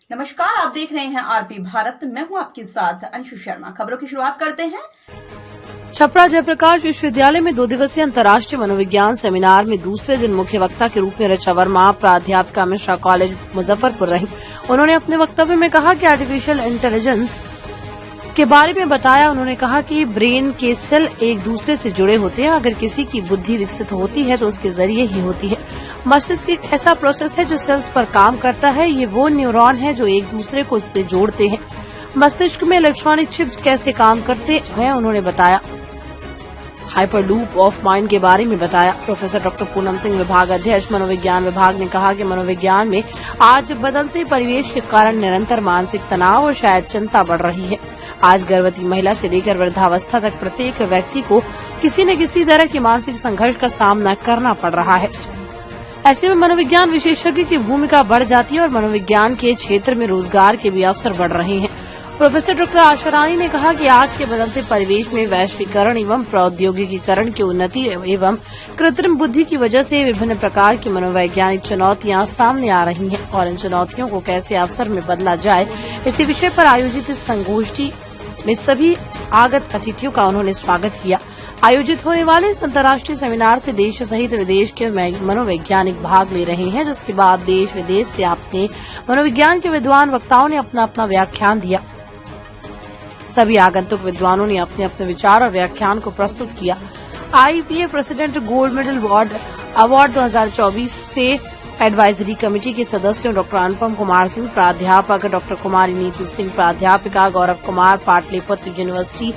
नमस्कार, आप देख रहे हैं आरपी भारत। मैं हूं आपके साथ अंशु शर्मा। खबरों की शुरुआत करते हैं। छपरा जयप्रकाश विश्वविद्यालय में 2 दिवसीय अंतर्राष्ट्रीय मनोविज्ञान सेमिनार में दूसरे दिन मुख्य वक्ता के रूप में ऋचा वर्मा प्राध्यापिका मिश्रा कॉलेज मुजफ्फरपुर रही। उन्होंने अपने वक्तव्य में कहा कि आर्टिफिशियल इंटेलिजेंस के बारे में बताया। उन्होंने कहा कि ब्रेन के सेल एक दूसरे से जुड़े होते हैं। अगर किसी की बुद्धि विकसित होती है तो उसके जरिए ही होती है। मस्तिष्क एक ऐसा प्रोसेस है जो सेल्स पर काम करता है। ये वो न्यूरॉन है जो एक दूसरे को इससे जोड़ते हैं। मस्तिष्क में इलेक्ट्रॉनिक चिप्स कैसे काम करते हैं उन्होंने बताया। हाइपर लूप ऑफ माइंड के बारे में बताया। प्रोफेसर डॉक्टर पूनम सिंह, विभाग अध्यक्ष मनोविज्ञान विभाग ने कहा कि मनोविज्ञान में आज बदलते परिवेश के कारण निरंतर मानसिक तनाव और शायद चिंता बढ़ रही है। आज गर्भवती महिला से लेकर वृद्धावस्था तक प्रत्येक व्यक्ति को किसी न किसी तरह के मानसिक संघर्ष का सामना करना पड़ रहा है। ऐसे में मनोविज्ञान विशेषज्ञ की भूमिका बढ़ जाती है और मनोविज्ञान के क्षेत्र में रोजगार के भी अवसर बढ़ रहे हैं। प्रोफेसर डॉक्टर आशा रानी ने कहा कि आज के बदलते परिवेश में वैश्वीकरण एवं प्रौद्योगिकीकरण की उन्नति एवं कृत्रिम बुद्धि की वजह से विभिन्न प्रकार की मनोवैज्ञानिक चुनौतियां सामने आ रही हैं और इन चुनौतियों को कैसे अवसर में बदला जाए, इसी विषय पर आयोजित इस संगोष्ठी में सभी आगत अतिथियों का उन्होंने स्वागत किया। आयोजित होने वाले इस अंतर्राष्ट्रीय सेमिनार से देश सहित विदेश के मनोवैज्ञानिक भाग ले रहे हैं, जिसके बाद देश विदेश से अपने मनोविज्ञान के विद्वान वक्ताओं ने अपना अपना व्याख्यान दिया। सभी आगंतुक विद्वानों ने अपने अपने विचार और व्याख्यान को प्रस्तुत किया। IPA president gold medal award 2024 से एडवाइजरी कमेटी के सदस्यों डॉक्टर अनुपम कुमार सिंह, प्राध्यापक डॉक्टर कुमारी नीतू सिंह, प्राध्यापिका गौरव कुमार, पाटलिपुत्र यूनिवर्सिटी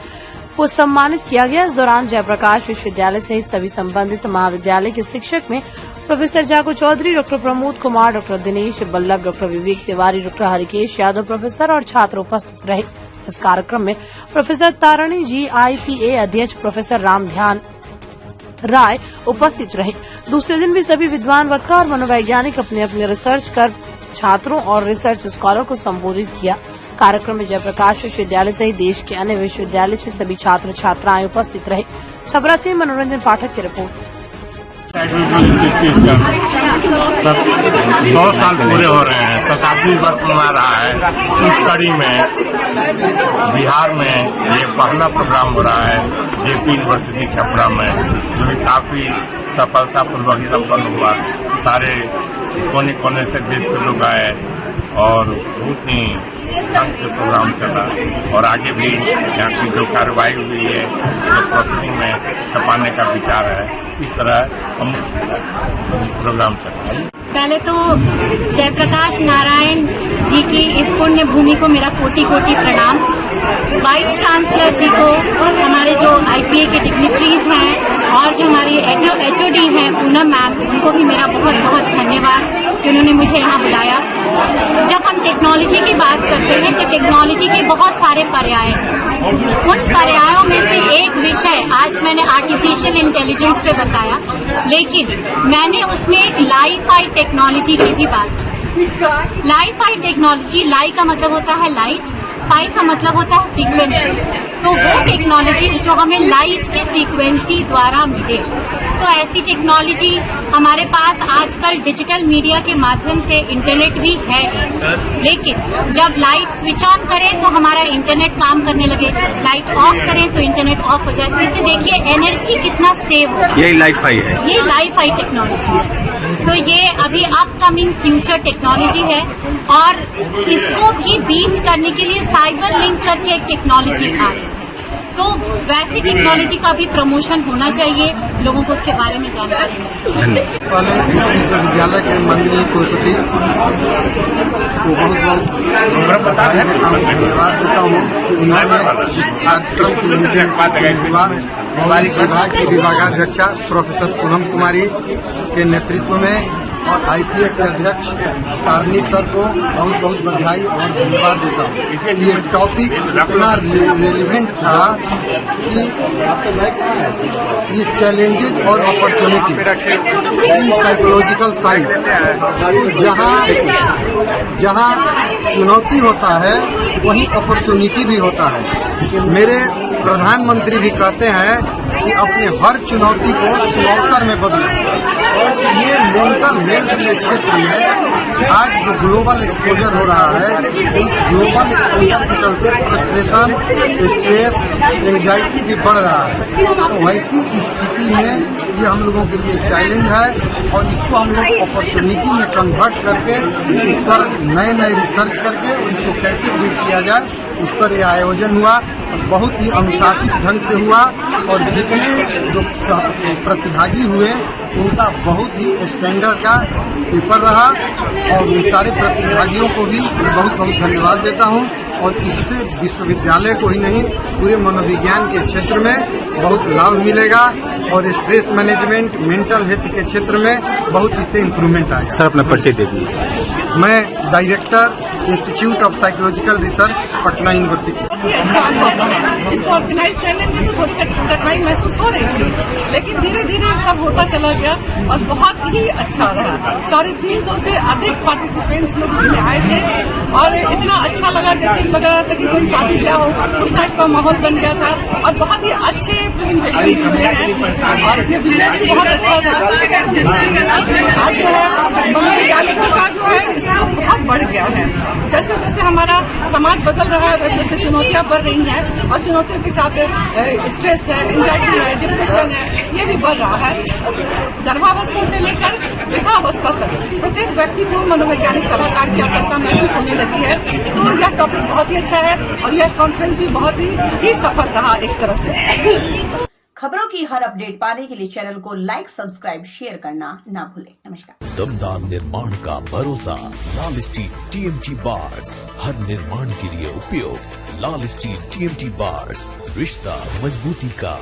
को सम्मानित किया गया। इस दौरान जयप्रकाश विश्वविद्यालय सहित सभी संबंधित महाविद्यालय के शिक्षक में professor Jago Chaudhary, doctor Pramod Kumar, doctor Dinesh Ballabh, doctor Vivek Tiwari, doctor Harikesh Yadav professor और छात्र उपस्थित रहे। इस कार्यक्रम में प्रोफेसर तारणी जी, IPA अध्यक्ष प्रोफेसर रामध्यान राय उपस्थित रहे। दूसरे दिन भी सभी विद्वान वक्ता और मनोवैज्ञानिक अपने अपने रिसर्च कर छात्रों और रिसर्च स्कॉलर को संबोधित किया। कार्यक्रम में जयप्रकाश विश्वविद्यालय सहित देश के अन्य विश्वविद्यालय से सभी छात्र छात्राएं उपस्थित रहे। छपरा से मनोरंजन पाठक की रिपोर्ट। 100 साल पूरे हो रहे हैं, 87 वर्ष मना रहा है। इस कड़ी में बिहार में ये पहला प्रोग्राम हो रहा है JP यूनिवर्सिटी छपरा में, जो कि काफी सफलतापूर्वक संपन्न हुआ। सारे कोने कोने से देश के लोग आए और बहुत ही ढंग से प्रोग्राम चला और आगे भी यहाँ की जो कार्रवाई हुई है तो प्रोसेसिंग में छपाने का विचार है। इस तरह हम प्रोग्राम चला। पहले तो जयप्रकाश नारायण जी की इस पुण्य भूमि को मेरा कोटि कोटि प्रणाम। वाइस चांसलर जी को, हमारे जो IPA के डिग्निटरीज हैं और जो हमारी HOD हैं पूनम मैम, उनको भी मेरा बहुत बहुत धन्यवाद कि उन्होंने मुझे यहाँ बुलाया। जब हम टेक्नोलॉजी की बात करते हैं तो टेक्नोलॉजी के बहुत सारे पर्याय हैं। उन पर्यायों में से एक विषय आज मैंने आर्टिफिशियल इंटेलिजेंस पे बताया, लेकिन मैंने उसमें लाइ-फाई टेक्नोलॉजी की भी बात की। लाइ-फाई टेक्नोलॉजी, लाई का मतलब होता है लाइट, फाई का मतलब होता है फ्रीक्वेंसी। तो वो टेक्नोलॉजी जो हमें लाइट के फ्रीक्वेंसी द्वारा मिले, तो ऐसी टेक्नोलॉजी हमारे पास आजकल डिजिटल मीडिया के माध्यम से इंटरनेट भी है। लेकिन जब लाइट स्विच ऑन करें तो हमारा इंटरनेट काम करने लगे, लाइट ऑफ करें तो इंटरनेट ऑफ हो जाए। इससे देखिए एनर्जी कितना सेव हो। यही लाइ-फाई है, ये लाइ-फाई टेक्नोलॉजी है। तो ये अभी अपकमिंग फ्यूचर टेक्नोलॉजी है और इसको भी बीट करने के लिए साइबर लिंक करके एक टेक्नोलॉजी आ रही है। तो वैसी टेक्नोलॉजी का भी प्रमोशन होना चाहिए, लोगों को उसके बारे में जानकारी मिले। पहले इस विश्वविद्यालय के माननीय कुलपति को बहुत धन्यवाद देता हूँ। उन्होंने इस कार्यक्रम की हमारे विभाग की विभागाध्यक्षा प्रोफेसर पूनम कुमारी के नेतृत्व में और IPA के अध्यक्ष तारणी सर को बहुत बहुत बधाई और धन्यवाद देता हूँ। ये टॉपिक इतना रेलिवेंट था कि आपको मैं कहा है, ये चैलेंजेज और अपॉर्चुनिटी इन साइकोलॉजिकल साइंस, जहाँ चुनौती होता है वहीं अपॉर्चुनिटी भी होता है। मेरे प्रधानमंत्री भी कहते हैं कि अपने हर चुनौती को अवसर में बदलें। ये मेंटल हेल्थ के क्षेत्र में आज जो ग्लोबल एक्सपोजर हो रहा है, इस ग्लोबल एक्सपोजर के चलते फ्रस्ट्रेशन, स्ट्रेस, एंजाइटी भी बढ़ रहा है। तो वैसी स्थिति में ये हम लोगों के लिए चैलेंज है और इसको हम लोग अपॉर्चुनिटी में कन्वर्ट करके इस पर नए नए रिसर्च करके और इसको कैसे दूर किया जाए, उस पर यह आयोजन हुआ और बहुत ही अनुशासित ढंग से हुआ और जितने जो प्रतिभागी हुए उनका बहुत ही स्टैंडर्ड का पेपर रहा और उन सारे प्रतिभागियों को भी मैं बहुत बहुत धन्यवाद देता हूं और इससे विश्वविद्यालय को ही नहीं पूरे मनोविज्ञान के क्षेत्र में बहुत लाभ मिलेगा और स्ट्रेस मैनेजमेंट, मेंटल हेल्थ के क्षेत्र में बहुत इससे इम्प्रूवमेंट आएगा। सर अपना परिचय दे दीजिए। मैं director institute of psychological research, Patna university. इसको ऑर्गेनाइज करने में तो थोड़ी कठिनाई महसूस हो रही थी, लेकिन धीरे धीरे सब होता चला गया और बहुत ही अच्छा रहा। 350 से अधिक पार्टिसिपेंट्स लोग इसमें आए थे और इतना अच्छा लगा, जैसे लग रहा था कि कोई शादी ब्याह हो, उस टाइप का माहौल बन गया था और बहुत ही अच्छे प्रेजेंटेशन हुए हैं और ये विषय भी बहुत अच्छा था। आज जो है मनोवैज्ञानिकों का जो है इसको बहुत बढ़ गया है। जैसे जैसे हमारा समाज बदल रहा है वैसे वैसे चुनौतियां बढ़ रही हैं और चुनौतियों के साथ स्ट्रेस है, एंजाइटी है, डिप्रेशन है, ये भी बढ़ रहा है। गर्भावस्था से लेकर वृद्धावस्था तक प्रत्येक व्यक्ति को मनोवैज्ञानिक सलाहकार की आवश्यकता महसूस होने लगी है। तो यह टॉपिक बहुत ही अच्छा है और यह कॉन्फ्रेंस भी बहुत ही सफल रहा एक तरह से। खबरों की हर अपडेट पाने के लिए चैनल को लाइक, सब्सक्राइब, शेयर करना ना भूलें। नमस्कार। दमदार निर्माण का भरोसा लाल स्टील TMT बार्स, हर निर्माण के लिए उपयोग। लाल स्टील TMT बार्स, रिश्ता मजबूती का।